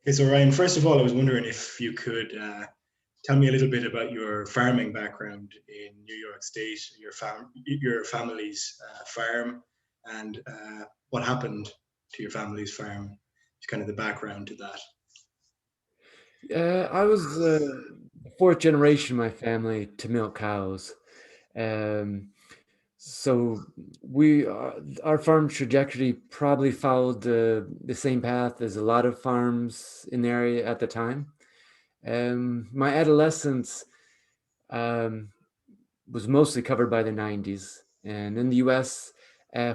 Okay, so Ryan, first of all, I was wondering if you could tell me a little bit about your farming background in New York State, your family's farm, and what happened to your family's farm. It's kind of the background to that. I was the fourth generation in my family to milk cows. Um, so our farm trajectory probably followed the same path as a lot of farms in the area at the time. My adolescence um, was mostly covered by the 90s. And in the US,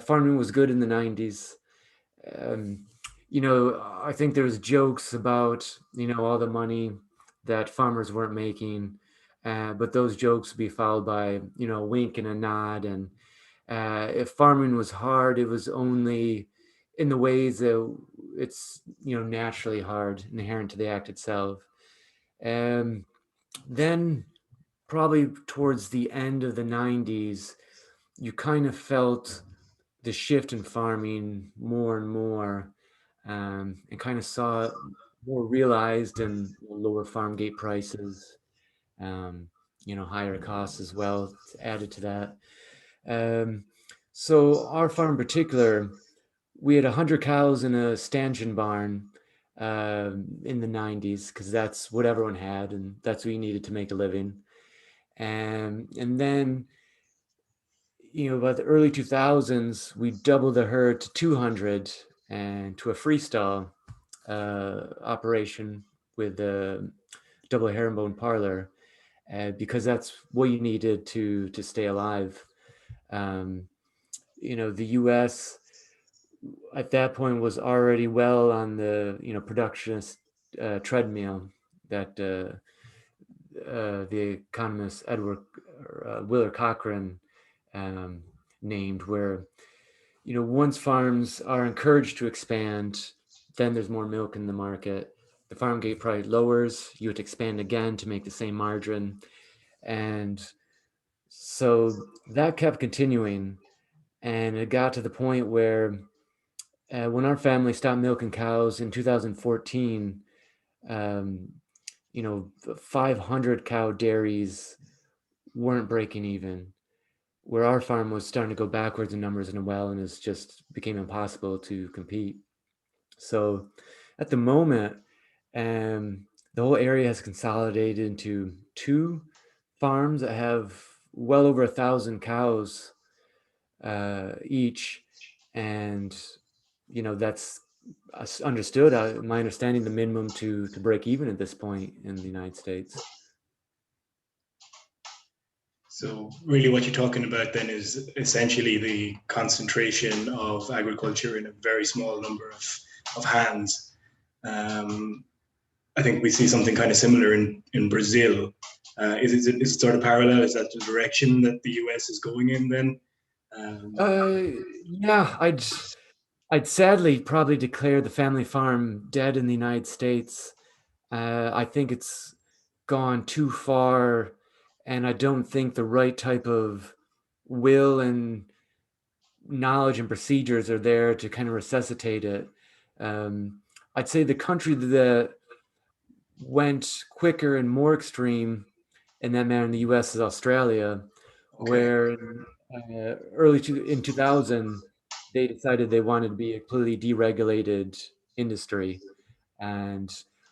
farming was good in the 90s. Um, I think there was jokes about, all the money that farmers weren't making. But those jokes would be followed by, a wink and a nod. And if farming was hard, it was only in the ways that it's, naturally hard, inherent to the act itself. Um, then probably towards the end of the 90s, you kind of felt the shift in farming more and more, and kind of saw it more realized in lower farm gate prices, um, higher costs as well added to that. Um, so our farm in particular, we had 100 cows in a stanchion barn in the 90s because that's what everyone had and that's what you needed to make a living. And then, by the early 2000s, we doubled the herd to 200 and to a freestall operation with a double herringbone parlor because that's what you needed to stay alive. Um, the U.S. at that point was already well on the productionist treadmill that the economist Edward Willard Cochrane um, named, where once farms are encouraged to expand, then there's more milk in the market. The farm gate price lowers, you have to expand again to make the same margin. And so that kept continuing. And it got to the point where when our family stopped milking cows in 2014, um, 500 cow dairies weren't breaking even, where our farm was starting to go backwards in numbers and well, and it just became impossible to compete. So at the moment, the whole area has consolidated into two farms that have well over 1,000 cows each, and that's understood. My understanding, the minimum to break even at this point in the United States. So really what you're talking about then is essentially the concentration of agriculture in a very small number of hands. Um, I think we see something kind of similar in Brazil. Is it sort of parallel? Is that the direction that the US is going in then? Um, Yeah, I'd sadly probably declare the family farm dead in the United States. I think it's gone too far, and I don't think the right type of will and knowledge and procedures are there to kind of resuscitate it. Um, I'd say the country that went quicker and more extreme in that manner in the U.S. is Australia, okay. where in 2000 they decided they wanted to be a completely deregulated industry, and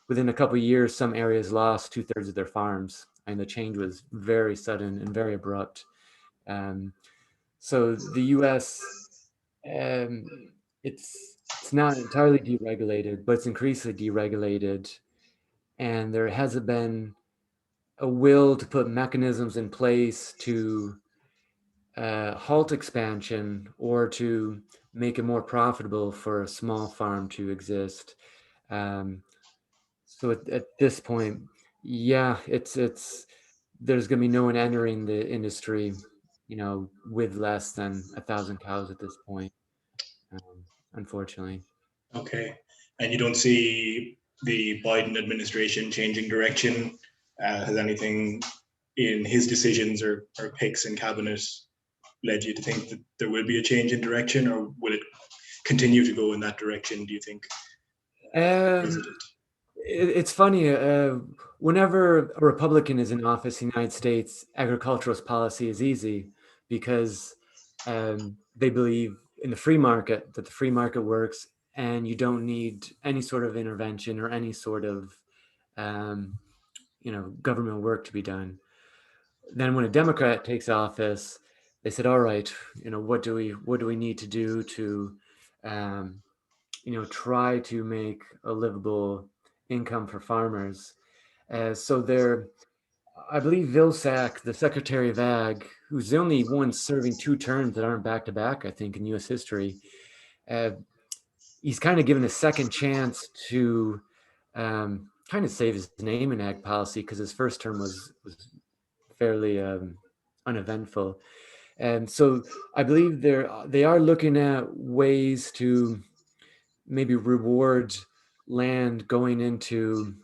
within a couple of years, some areas lost two-thirds of their farms, and the change was very sudden and very abrupt. Um, so the U.S. Um, it's not entirely deregulated, but it's increasingly deregulated, and there hasn't been a will to put mechanisms in place to halt expansion or to make it more profitable for a small farm to exist. Um, so at this point, yeah, it's there's going to be no one entering the industry, with less than 1,000 cows at this point, unfortunately. Okay. And you don't see the Biden administration changing direction? Has anything in his decisions or picks in cabinet led you to think that there will be a change in direction, or will it continue to go in that direction, do you think, Um, president? It's funny. Whenever a Republican is in office in the United States, agriculturalist policy is easy because they believe in the free market, that the free market works, and you don't need any sort of intervention or any sort of um, government work to be done. Then when a Democrat takes office, they said, "All right, what do we need to do to um, try to make a livable income for farmers?" So there, I believe Vilsack, the Secretary of Ag, who's the only one serving two terms that aren't back to back, I think, in U.S. history, uh, he's kind of given a second chance to kind of save his name in ag policy because his first term was fairly uneventful. And so I believe they are looking at ways to maybe reward land going into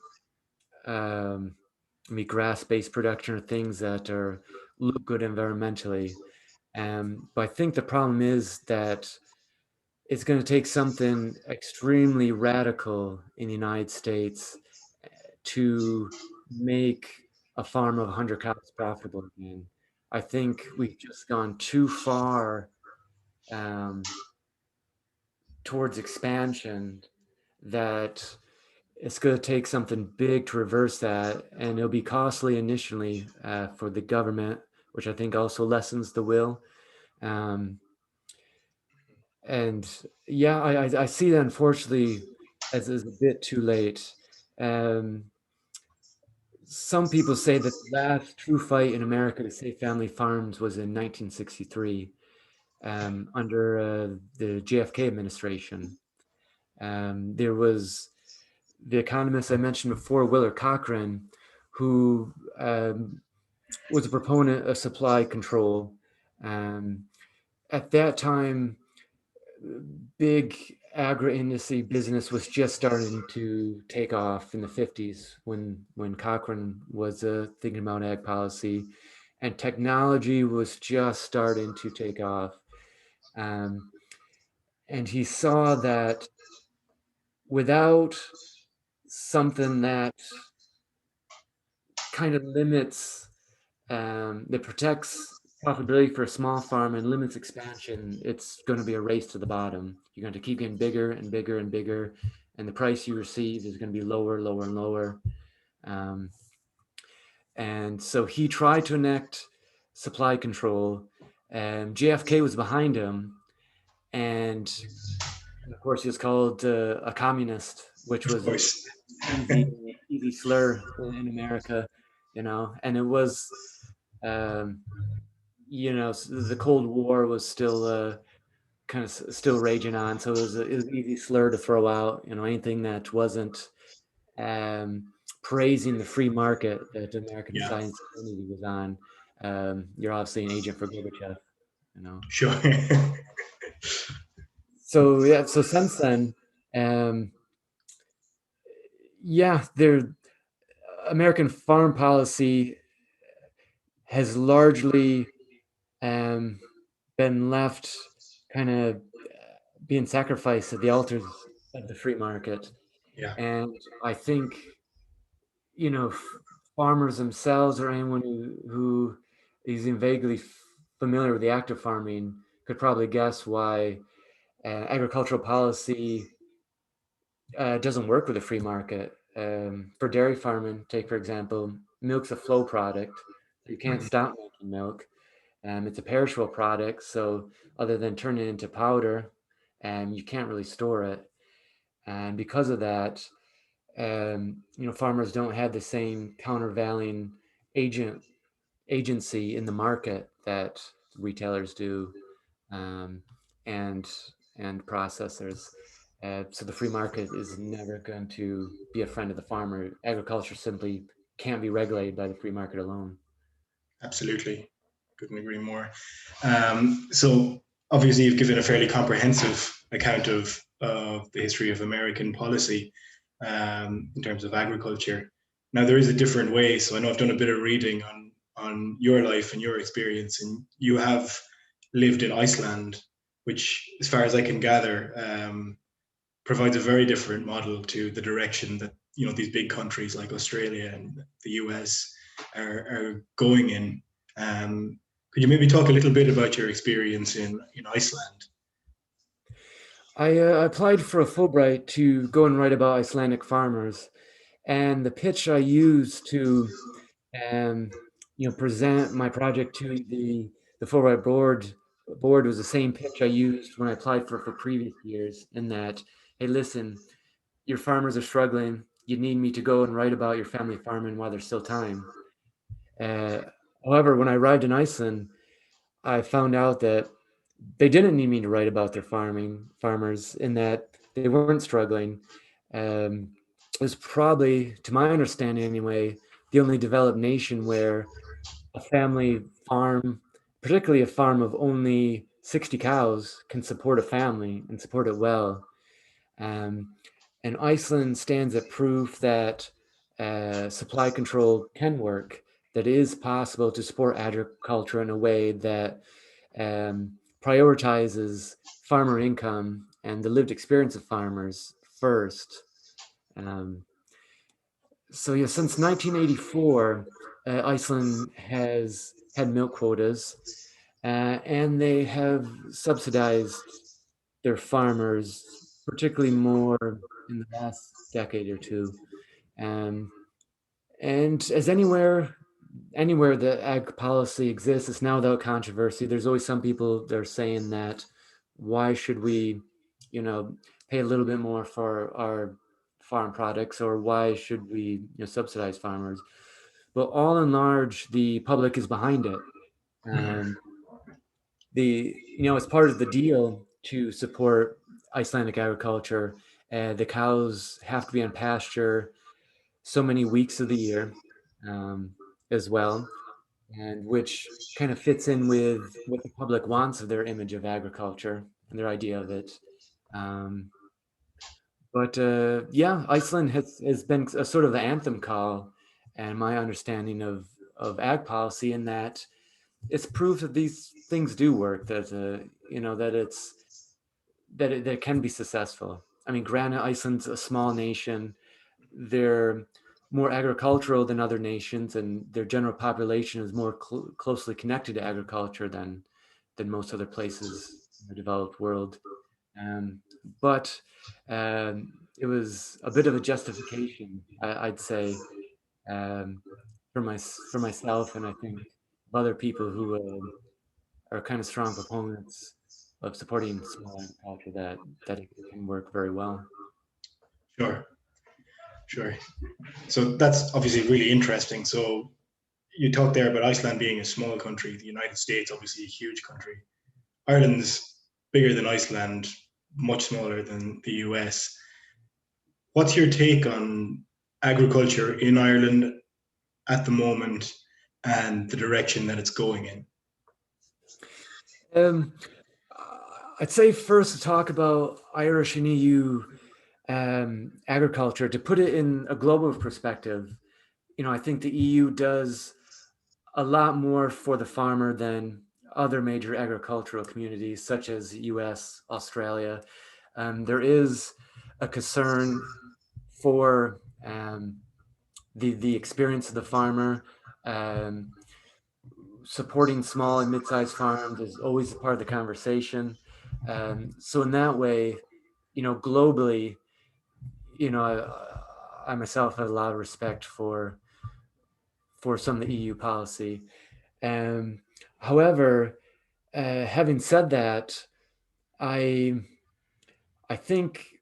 grass-based production or things that are look good environmentally. But I think the problem is that it's going to take something extremely radical in the United States to make a farm of 100 cows profitable again. I think we've just gone too far um, towards expansion that it's going to take something big to reverse that, and it'll be costly initially for the government, which I think also lessens the will. Um, and yeah, I see that unfortunately as a bit too late. Um, some people say that the last true fight in America to save family farms was in 1963 under the JFK administration. There was the economist I mentioned before, Willard Cochrane, who was a proponent of supply control. Um, at that time, big agri-industry business was just starting to take off in the 50s when Cochrane was thinking about ag policy, and technology was just starting to take off. Um, and he saw that without something that kind of limits that protects profitability for a small farm and limits expansion, it's going to be a race to the bottom. You're going to keep getting bigger and bigger and bigger, and the price you receive is going to be lower, lower, and lower. Um, and so he tried to enact supply control, and JFK was behind him, and of course he was called a communist, which Of was a course. easy slur in America, and it was. Um, the Cold War was still kind of still raging on, so it was an easy slur to throw out. Anything that wasn't um, praising the free market that American Yeah, science community was on. You're obviously an agent for Gorbachev. You know. sure. So yeah, so since then, um, yeah, American farm policy has largely um, been left kind of being sacrificed at the altars of the free market. Yeah, And I think, farmers themselves or anyone who is even vaguely familiar with the act of farming could probably guess why agricultural policy doesn't work with a free market. For dairy farming, take for example, milk's a flow product. You can't stop making milk. It's a perishable product, so other than turning it into powder, you can't really store it. And because of that, farmers don't have the same countervailing agent agency in the market that retailers do, um, and and processors. So the free market is never going to be a friend of the farmer. Agriculture simply can't be regulated by the free market alone. absolutely. Couldn't agree more. So obviously, you've given a fairly comprehensive account of the history of American policy in terms of agriculture. Now, there is a different way. So I know I've done a bit of reading on your life and your experience, and you have lived in Iceland, which, as far as I can gather, provides a very different model to the direction that these big countries like Australia and the US are going in. Could you maybe talk a little bit about your experience in Iceland? I applied for a Fulbright to go and write about Icelandic farmers, and the pitch I used to um, present my project to the Fulbright board was the same pitch I used when I applied for previous years. In that, hey, listen, your farmers are struggling. You need me to go and write about your family farming while there's still time. Uh, However, when I arrived in Iceland, I found out that they didn't need me to write about their farmers, in that they weren't struggling. It was probably, to my understanding anyway, the only developed nation where a family farm, particularly a farm of only 60 cows, can support a family and support it well. Um, and Iceland stands at proof that supply control can work, that it is possible to support agriculture in a way that prioritizes farmer income and the lived experience of farmers first. Um, so yeah, since 1984, Iceland has had milk quotas, and they have subsidized their farmers, particularly more in the last decade or two. Um, and as anywhere that ag policy exists, it's now without controversy. There's always some people that are saying that why should we, you know, pay a little bit more for our farm products, or why should we, subsidize farmers? But all in large, the public is behind it. Um, as part of the deal to support Icelandic agriculture, the cows have to be on pasture so many weeks of the year, um, as well, and which kind of fits in with what the public wants of their image of agriculture and their idea of it. Um, but yeah, Iceland has been a sort of the anthem call, and my understanding of ag policy, in that it's proof that these things do work. That that it can be successful. I mean, granted, Iceland's a small nation. They're more agricultural than other nations, and their general population is more closely connected to agriculture than most other places in the developed world. Um, but it was a bit of a justification, I'd say, um, for myself, and I think other people who are kind of strong proponents of supporting small agriculture, that it can work very well. Sure, sure. So that's obviously really interesting. So you talked there about Iceland being a small country, the United States obviously a huge country. Ireland's bigger than Iceland, much smaller than the US. What's your take on agriculture in Ireland at the moment and the direction that it's going in? Um, I'd say first to talk about Irish and EU agriculture, to put it in a global perspective. I think the EU does a lot more for the farmer than other major agricultural communities, such as US, Australia. There is a concern for the experience of the farmer. Um, Supporting small and mid-sized farms is always a part of the conversation. So in that way, globally, I myself have a lot of respect for some of the EU policy. Um, However, having said that, I I think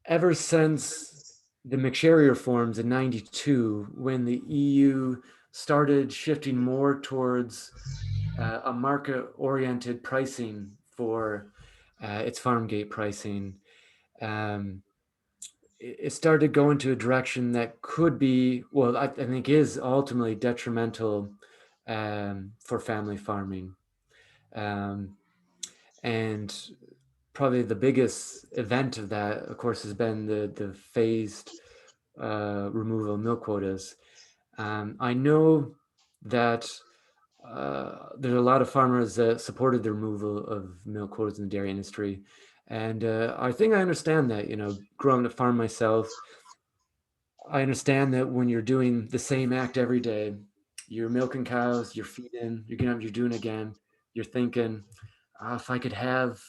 ever since the McSherry reforms in '92, when the EU started shifting more towards a market-oriented pricing for its farm gate pricing, um, it started going to a direction that could be, well, I think is ultimately detrimental for family farming. Um, and probably the biggest event of that, of course, has been the phased removal of milk quotas. I know that there's a lot of farmers that supported the removal of milk quotas in the dairy industry. And I think I understand that, growing up a farm myself, I understand that when you're doing the same act every day, you're milking cows, you're feeding, you're getting up, you're doing it again, you're thinking, if I could have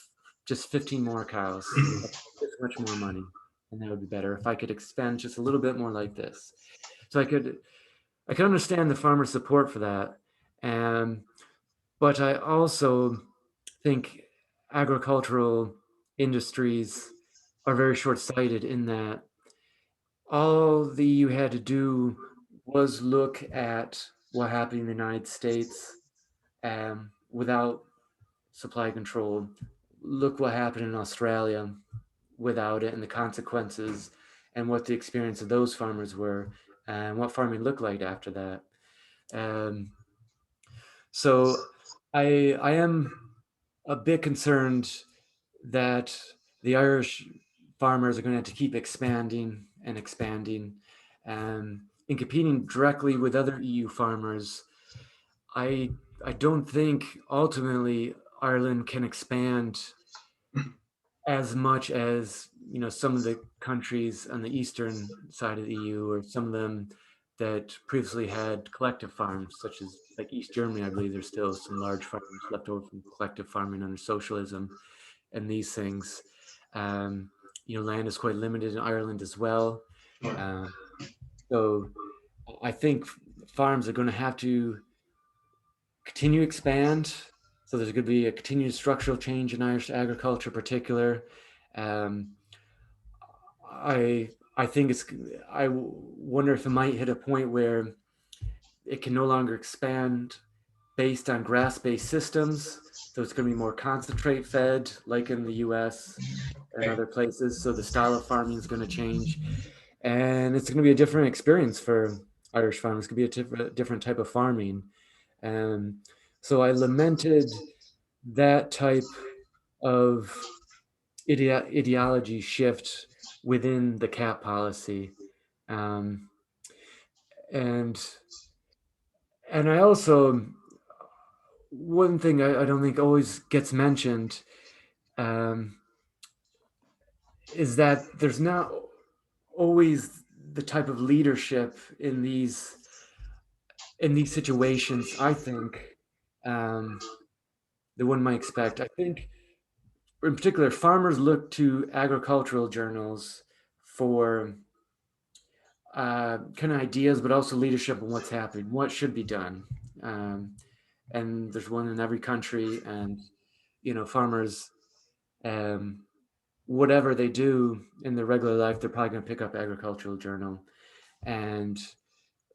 just 15 more cows, I could make this much more money, and that would be better. If I could expand just a little bit more like this. So I could understand the farmer's support for that. And but I also think agricultural industries are very short-sighted in that all the EU had to do was look at what happened in the United States without supply control. Look what happened in Australia without it and the consequences and what the experience of those farmers were and what farming looked like after that. Um, so I am a bit concerned that the Irish farmers are going to have to keep expanding and expanding and competing directly with other EU farmers. I don't think ultimately Ireland can expand as much as some of the countries on the eastern side of the EU, or some of them that previously had collective farms, such as like East Germany. I believe there's still some large farms left over from collective farming under socialism and these things. Um, land is quite limited in Ireland as well. Sure. Uh, so I think farms are going to have to continue to expand. So there's going to be a continued structural change in Irish agriculture, in particular. Um, I think it's. I wonder if it might hit a point where it can no longer expand based on grass-based systems. So it's going to be more concentrate fed, like in the U.S. and Okay. other places. So the style of farming is going to change, and it's going to be a different experience for Irish farmers. It's going to be a different type of farming. Um, so I lamented that type of ideology shift within the cap policy, um, and and I also, one thing I don't think always gets mentioned um, is that there's not always the type of leadership in these situations. I think um, that one might expect. I think, in particular, farmers look to agricultural journals for kind of ideas, but also leadership on what's happening, what should be done. Um, and there's one in every country, and farmers, um, whatever they do in their regular life, they're probably going to pick up agricultural journal and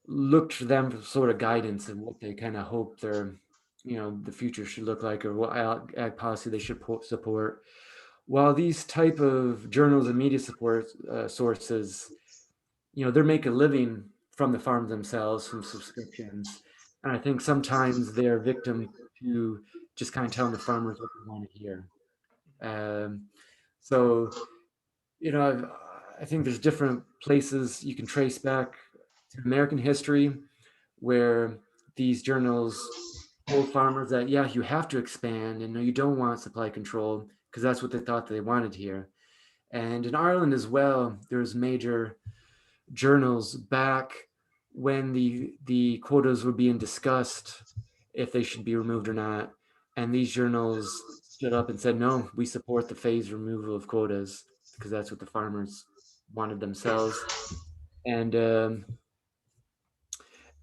look to them for sort of guidance and what they kind of hope the future should look like, or what ag policy they should support. While these type of journals and media support sources, they're making a living from the farm themselves, from subscriptions. And I think sometimes they're victim to just kind of telling the farmers what they want to hear. Um, so, I think there's different places you can trace back to American history where these journals told farmers that, yeah, you have to expand and no, you don't want supply control because that's what they thought they wanted here. And in Ireland as well, there's major journals back when the quotas were being discussed, if they should be removed or not. And these journals stood up and said, no, we support the phased removal of quotas because that's what the farmers wanted themselves. And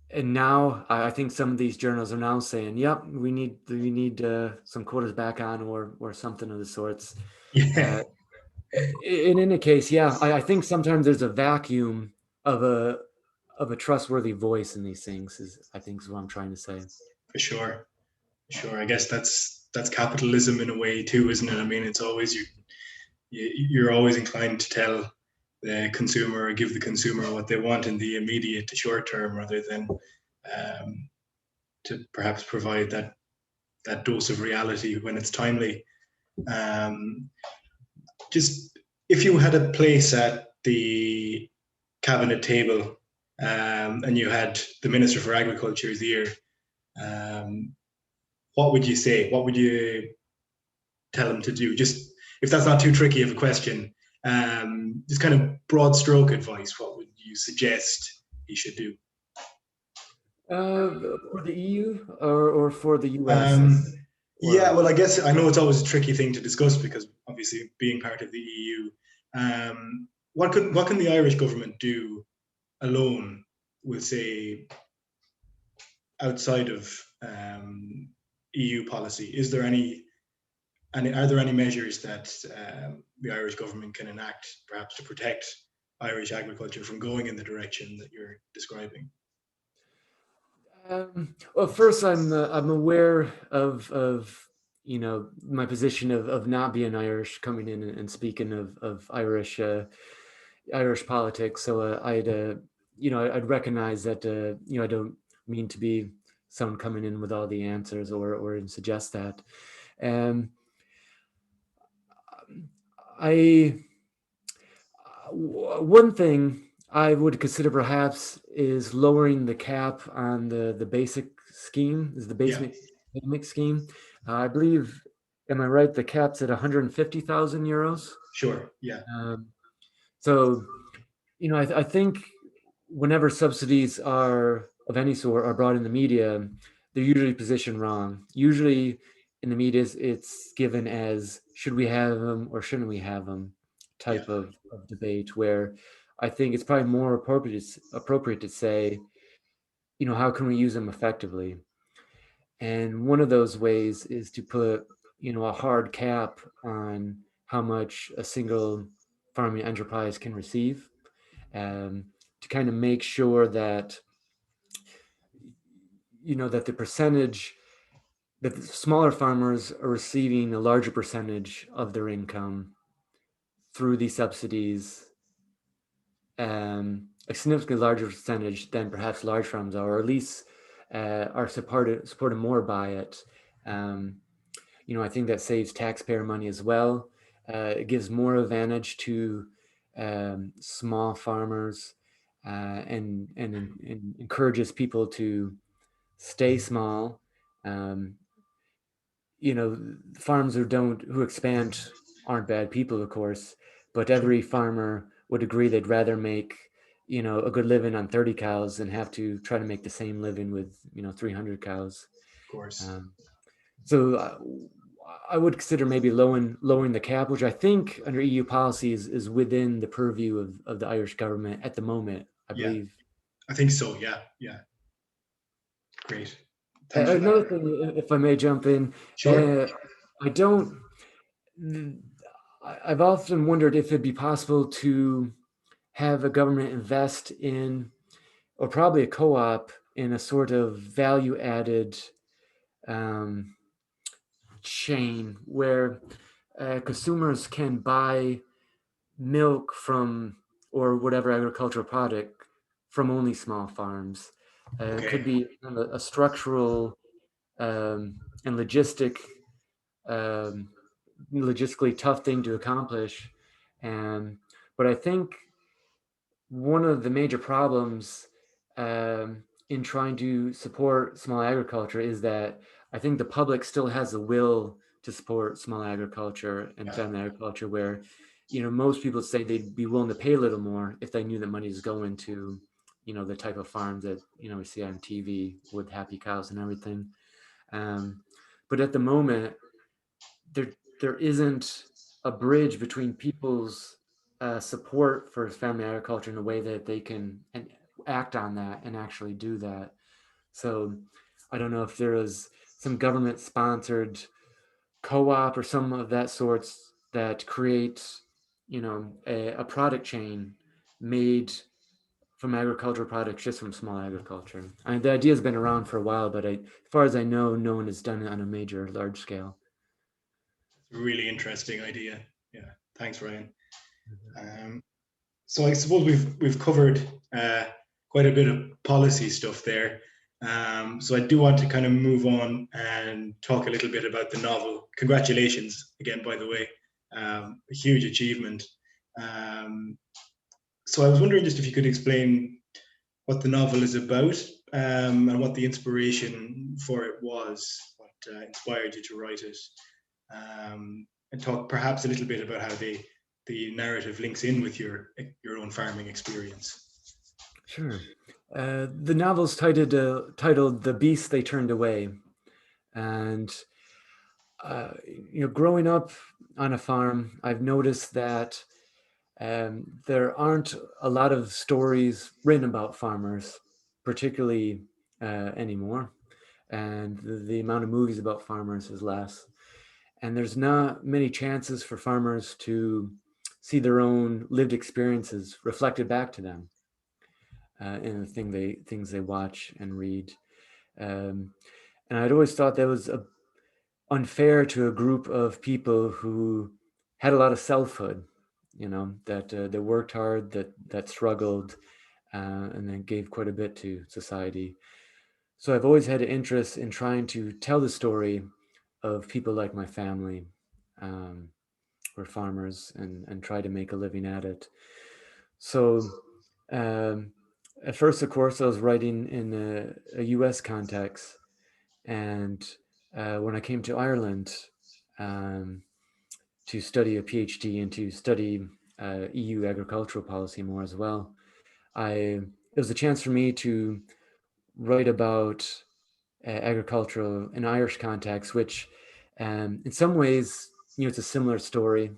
and now I think some of these journals are now saying, "Yep, we need some quotas back on, or something of the sorts." Yeah, Uh, in any case, yeah, I think sometimes there's a vacuum of a trustworthy voice in these things. I think is what I'm trying to say. for sure. Sure. I guess that's capitalism in a way too, isn't it? I mean, it's always you're always inclined to tell the consumer or give the consumer what they want in the immediate to short term rather than um, to perhaps provide that dose of reality when it's timely. Um, just if you had a place at the cabinet table and you had the Minister for Agriculture's ear, um, what would you say? What would you tell him to do? Just if that's not too tricky of a question, just kind of broad stroke advice, what would you suggest he should do? For the EU or for the US? Yeah, Or well, I guess I know it's always a tricky thing to discuss because obviously being part of the EU, what can the Irish government do alone with, say, outside of EU policy? Is there any, and are there any measures that the Irish government can enact, perhaps to protect Irish agriculture from going in the direction that you're describing? well, first, I'm aware of my position of not being Irish, coming in and speaking of Irish politics. So I'd recognize that I don't mean to be someone coming in with all the answers or suggest that. Um, I One thing I would consider perhaps is lowering the cap on the basic scheme, is the Yeah, basic payment scheme. I believe, am I right? The cap's at 150,000 euros. sure. Yeah, Um, so, I think whenever subsidies are of any sort are brought in the media, they're usually positioned wrong. Usually in the media, it's given as should we have them or shouldn't we have them yeah, type of debate, where I think it's probably more appropriate to say, how can we use them effectively? And one of those ways is to put, a hard cap on how much a single farming enterprise can receive, um, to kind of make sure that that the percentage that the smaller farmers are receiving a larger percentage of their income through these subsidies, a significantly larger percentage than perhaps large farms are, or at least are supported more by it. Um, I think that saves taxpayer money as well. It gives more advantage to small farmers, and encourages people to stay small. Um, farms who expand aren't bad people, of course, but sure, every farmer would agree they'd rather make, a good living on 30 cows than have to try to make the same living with, 300 cows. of course. Um, so I would consider maybe lowering the cap, which I think under EU policy is within the purview of the Irish government at the moment, I Yeah, believe. I think so. Yeah, yeah. Great. Thanks for Another that. thing, if I may jump in, Sure. uh, I don't. I've often wondered if it'd be possible to have a government invest in, or probably a co-op, in a sort of value-added um, chain where consumers can buy milk from, or whatever agricultural product, from only small farms. It could Okay. be a structural and um, logistically tough thing to accomplish. Um, but I think one of the major problems in trying to support small agriculture is that I think the public still has the will to support small agriculture and Yeah, family agriculture, where most people say they'd be willing to pay a little more if they knew that money is going to the type of farms that we see on TV with happy cows and everything. Um, but at the moment, there there isn't a bridge between people's support for family agriculture in a way that they can act on that and actually do that. So I don't know if there is some government sponsored co-op or some of that sorts that create a product chain made from agricultural products, just from small agriculture. I mean, the idea has been around for a while, but as far as I know, no one has done it on a major large scale. it's a really interesting idea. Yeah. Thanks, Ryan. Um, so I suppose we've covered quite a bit of policy stuff there. So I do want to kind of move on and talk a little bit about the novel. Congratulations again, by the way, a huge achievement. Um, so I was wondering just if you could explain what the novel is about, and what the inspiration for it was, what inspired you to write it. and talk perhaps a little bit about how the narrative links in with your own farming experience. Sure. The novel's titled "The Beast They Turned Away," and growing up on a farm, I've noticed that there aren't a lot of stories written about farmers, particularly anymore, and the amount of movies about farmers is less. And there's not many chances for farmers to see their own lived experiences reflected back to them in the things they watch and read. Um, and I'd always thought that was unfair to a group of people who had a lot of selfhood, that worked hard, that struggled, and then gave quite a bit to society. So I've always had an interest in trying to tell the story of people like my family, um, who are farmers, and try to make a living at it. So um, at first, of course, I was writing in a U.S. context, and when I came to Ireland um, to study a PhD and to study EU agricultural policy more as well, it was a chance for me to write about agriculture in Irish context, which in some ways, it's a similar story,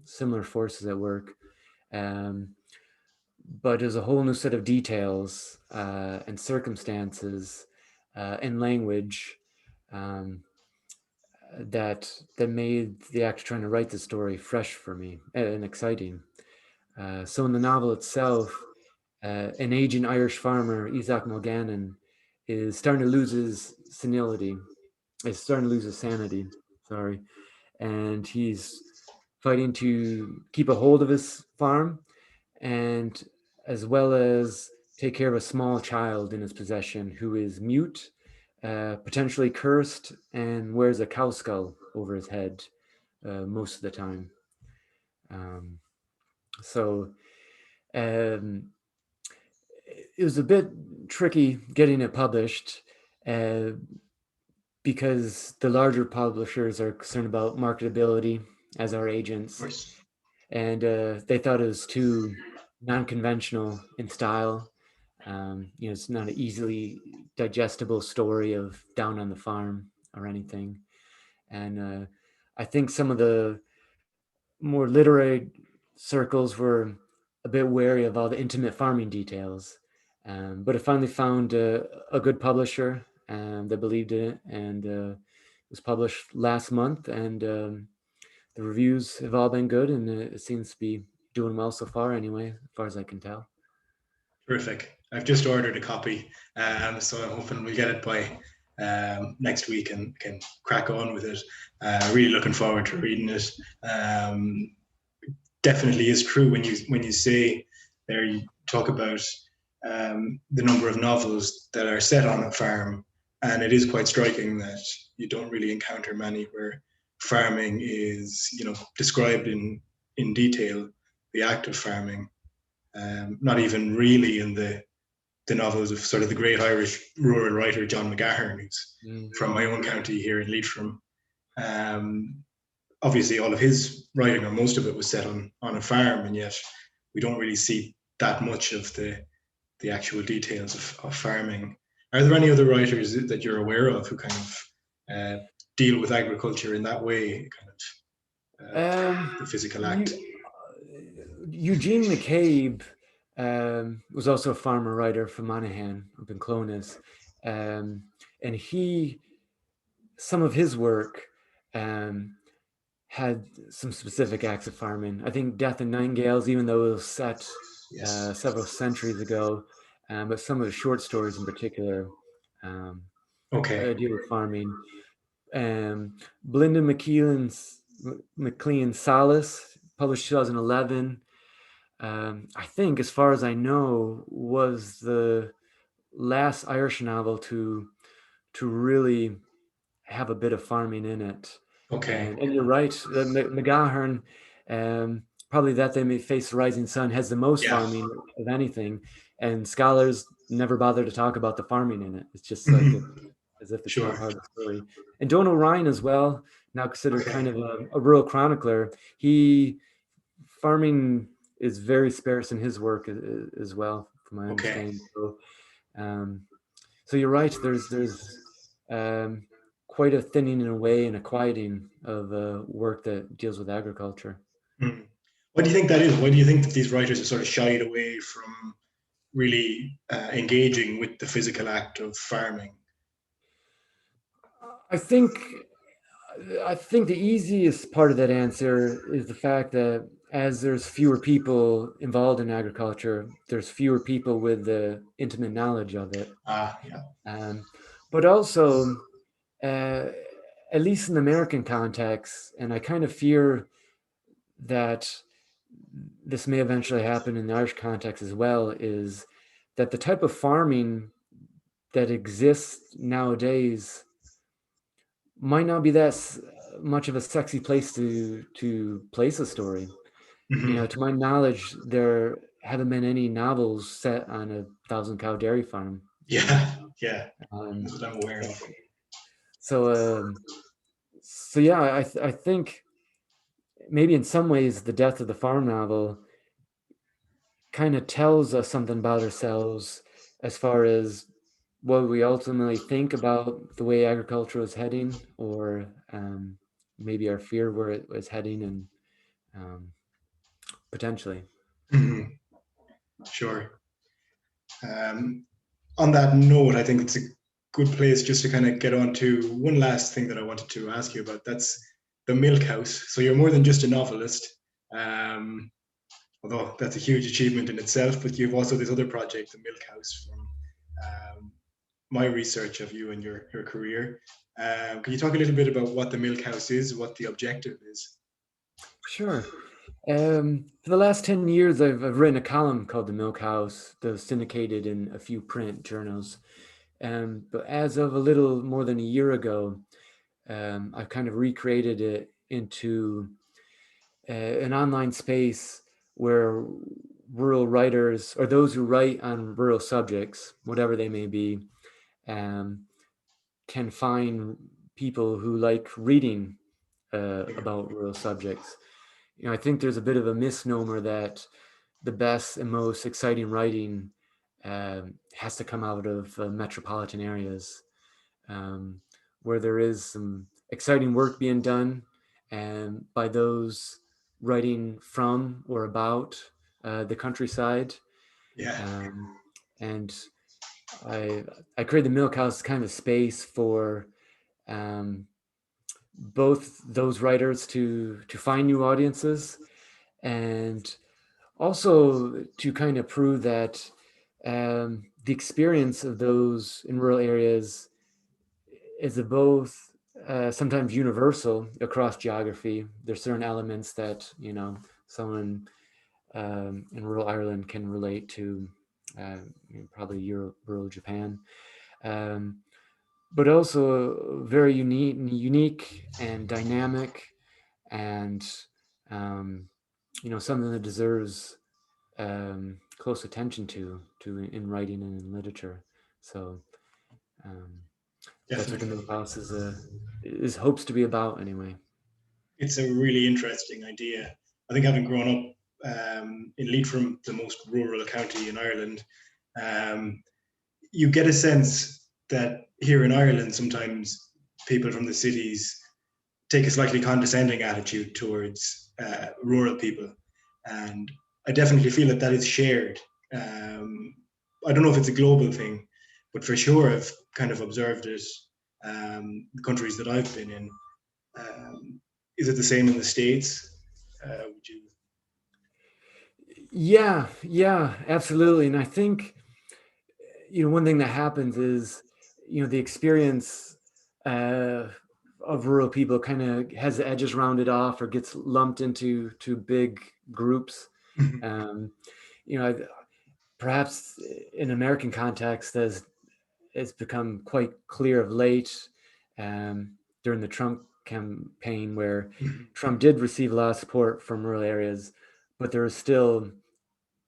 similar forces at work. Um, but there's a whole new set of details and circumstances and language um, that made the act trying to write the story fresh for me and exciting. So in the novel itself, an aging Irish farmer, Isaac Mulgannon, is starting to lose his senility. Is starting to lose his sanity. Sorry, and he's fighting to keep a hold of his farm, and as well as take care of a small child in his possession who is mute, potentially cursed, and wears a cow skull over his head most of the time. Um, so um, it was a bit tricky getting it published uh, because the larger publishers are concerned about marketability as our Of agents, course. and they thought it was too non-conventional in style. It's not an easily digestible story of down on the farm or anything. And I think some of the more literary circles were a bit wary of all the intimate farming details. But I finally found a good publisher that believed in it, and it was published last month. And the reviews have all been good, and it seems to be doing well so far, anyway, as far as I can tell. Terrific. I've just ordered a copy, so I'm hoping we'll get it by next week and can crack on with it. Really looking forward to reading it. Definitely is true when you say there, you talk about the number of novels that are set on a farm, and it is quite striking that you don't really encounter many where farming is described in detail, the act of farming. Not even really in the novels of sort of the great Irish rural writer John McGahern, who's from my own county here in Leitrim. Um, Obviously, all of his writing, or most of it, was set on a farm, and yet we don't really see that much of the actual details of farming. Are there any other writers that you're aware of who kind of deal with agriculture in that way, kind of the physical act? Eugene McCabe was also a farmer writer from Monaghan up in Clones. And some of his work had some specific acts of farming. I think Death and Nightingales, even though it was set Yes. several centuries ago, but some of the short stories in particular Okay. deal with farming. Belinda McLean Salas, published 2011. I think, as far as I know, was the last Irish novel to really have a bit of farming in it. Okay. And you're right, McGahern, probably That They May Face the Rising Sun has the most Yeah. farming of anything, and scholars never bother to talk about the farming in it. It's just like as if it's not Sure. part of the story. And Donal Ryan as well, now considered kind Okay. of a rural chronicler. He farming is very sparse in his work as well, from my Okay. understanding. Um, so you're right. There's um, quite a thinning in a way and a quieting of work that deals with agriculture. Hmm. Why do you think that is? Why do you think that these writers are sort of shied away from really engaging with the physical act of farming? I think I think the easiest part of that answer is the fact that as there's fewer people involved in agriculture, there's fewer people with the intimate knowledge of it. Ah, yeah. Um, but also, uh, at least in the American context, and I kind of fear that this may eventually happen in the Irish context as well, is that the type of farming that exists nowadays might not be that much of a sexy place to place a story. You know, Hmm. to my knowledge, there haven't been any novels set on a thousand cow dairy farm. You know, Yeah, yeah. um, That's what I'm aware of. so so yeah, I think maybe in some ways the death of the farm novel kind of tells us something about ourselves as far as what we ultimately think about the way agriculture is heading, or maybe our fear where it was heading, and um, potentially. Hmm. Sure. Um, on that note, I think it's a good place just to kind of get on to one last thing that I wanted to ask you about. That's the Milk House. So you're more than just a novelist, um, although that's a huge achievement in itself. But you've also this other project, the Milk House, from my research of you and your career. Can you talk a little bit about what the Milk House is, what the objective is? Sure. For the last 10 years, I've written a column called The Milk House that was syndicated in a few print journals. But as of a little more than a year ago, I've kind of recreated it into an online space where rural writers, or those who write on rural subjects, whatever they may be, um, can find people who like reading about rural subjects. You know, I think there's a bit of a misnomer that the best and most exciting writing has to come out of metropolitan areas, um, where there is some exciting work being done and by those writing from or about the countryside. Yeah, Um, and I I created the Milk House kind of a space for um, both those writers to find new audiences, and also to kind of prove that the experience of those in rural areas is a both sometimes universal across geography. There's certain elements that someone in rural Ireland can relate to, probably rural Japan, um, but also very unique and dynamic, and um, something that deserves close attention to in writing and in literature. So um, that's what the definitely. Milk House is hopes to be about anyway. It's a really interesting idea. I think having grown up in Leitrim, the most rural county in Ireland, um, you get a sense that here in Ireland, sometimes people from the cities take a slightly condescending attitude towards rural people, and I definitely feel that that is shared. Um, I don't know if it's a global thing, but for sure I've kind of observed it. The countries that I've been in, um, is it the same in the states? Would you? Yeah, yeah, absolutely. And I think one thing that happens is the experience uh, of rural people kind of has the edges rounded off or gets lumped into big groups. Um, you know, perhaps in American context, as it's become quite clear of late, during the Trump campaign, where Trump did receive a lot of support from rural areas, but there is still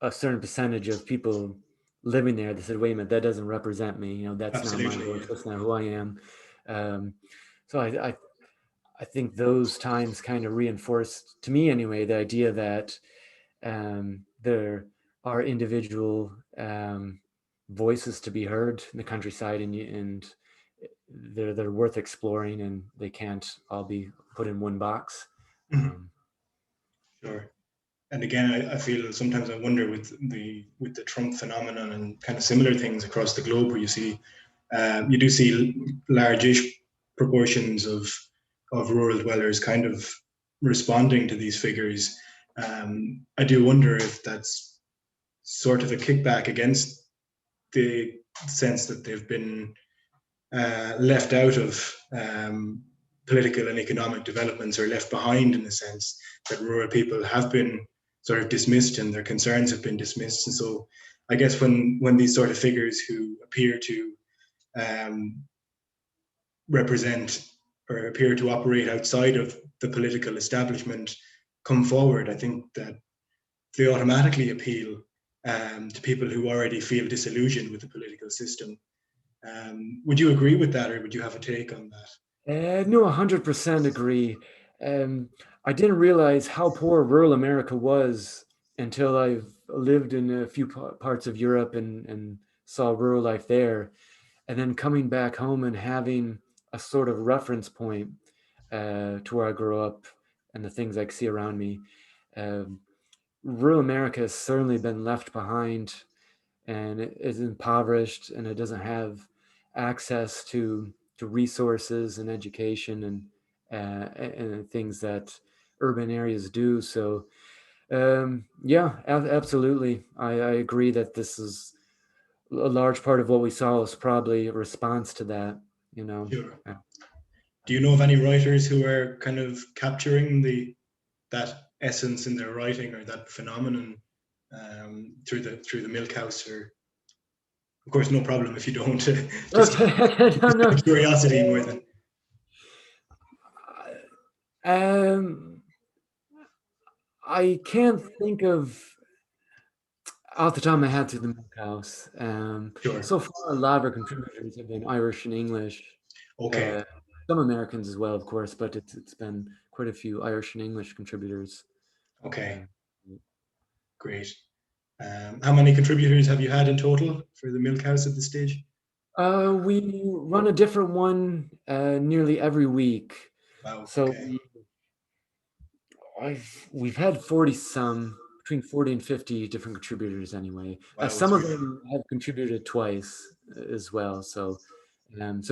a certain percentage of people living there that said, "Wait a minute, that doesn't represent me. That's not my Absolutely, voice. yeah. That's not who I am." Um, so I think those times kind of reinforced, to me anyway, the idea that there are individual voices to be heard in the countryside, and they're worth exploring, and they can't all be put in one box. Mhm. Sure. And again, I feel sometimes I wonder with the Trump phenomenon and kind of similar things across the globe, where you do see largish proportions of rural dwellers kind of responding to these figures. I do wonder if that's sort of a kickback against the sense that they've been left out of political and economic developments, or left behind, in a sense that rural people have been sort of dismissed and their concerns have been dismissed. And so I guess when these sort of figures who appear to um, represent or appear to operate outside of the political establishment come forward, I think that they automatically appeal to people who already feel disillusioned with the political system. Would you agree with that, or would you have a take on that? No, 100% agree. I didn't realize how poor rural America was until I've lived in a few parts of Europe and saw rural life there. And then coming back home and having a sort of reference point to where I grew up and the things I see around me. Um, Rural America has certainly been left behind, and it is impoverished, and it doesn't have access to resources and education and things that urban areas do. So yeah, absolutely, I agree that this is a large part of what we saw is probably a response to that. You know. Sure. Yeah. Do you know of any writers who are kind of capturing the that essence in their writing, or that phenomenon through the milk house? Or, of course, no problem if you don't. Just No, no. curiosity more than. Um, I can't think of off the top of my head to the milk house. Sure. So far, a lot of our contributors have been Irish and English. Okay. Uh, some Americans as well, of course, but it's been quite a few Irish and English contributors. Okay. Uh, Great. How many contributors have you had in total for the milk house at this stage? we run a different one nearly every week. Wow. So Okay. we've had 40 some, between 40 and 50 different contributors anyway. Wow. Some It's of really them have contributed twice as well. So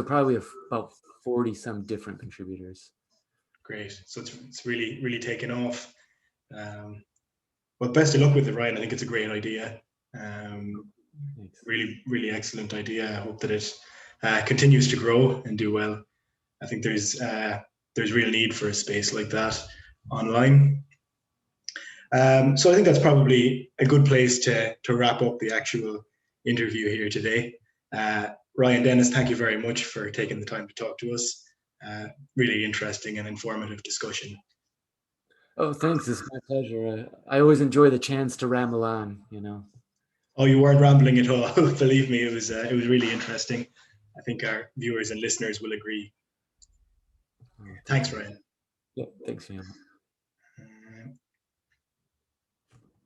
probably about 40 some different contributors. great. So it's really really taken off. Um, well, best of luck with it, Ryan. I think it's a great idea. Um, Thanks. really really excellent idea. I hope that it continues to grow and do well. I think there's real need for a space like that online. So I think that's probably a good place to wrap up the actual interview here today. Ryan, Dennis, thank you very much for taking the time to talk to us. Uh, Really interesting and informative discussion. Oh, thanks. It's my pleasure. I always enjoy the chance to ramble on, you know. Oh, you weren't rambling at all. Believe me, it was really interesting. I think our viewers and listeners will agree. Oh, thanks Thanks, for Ryan. Yep, thanks, Fiona.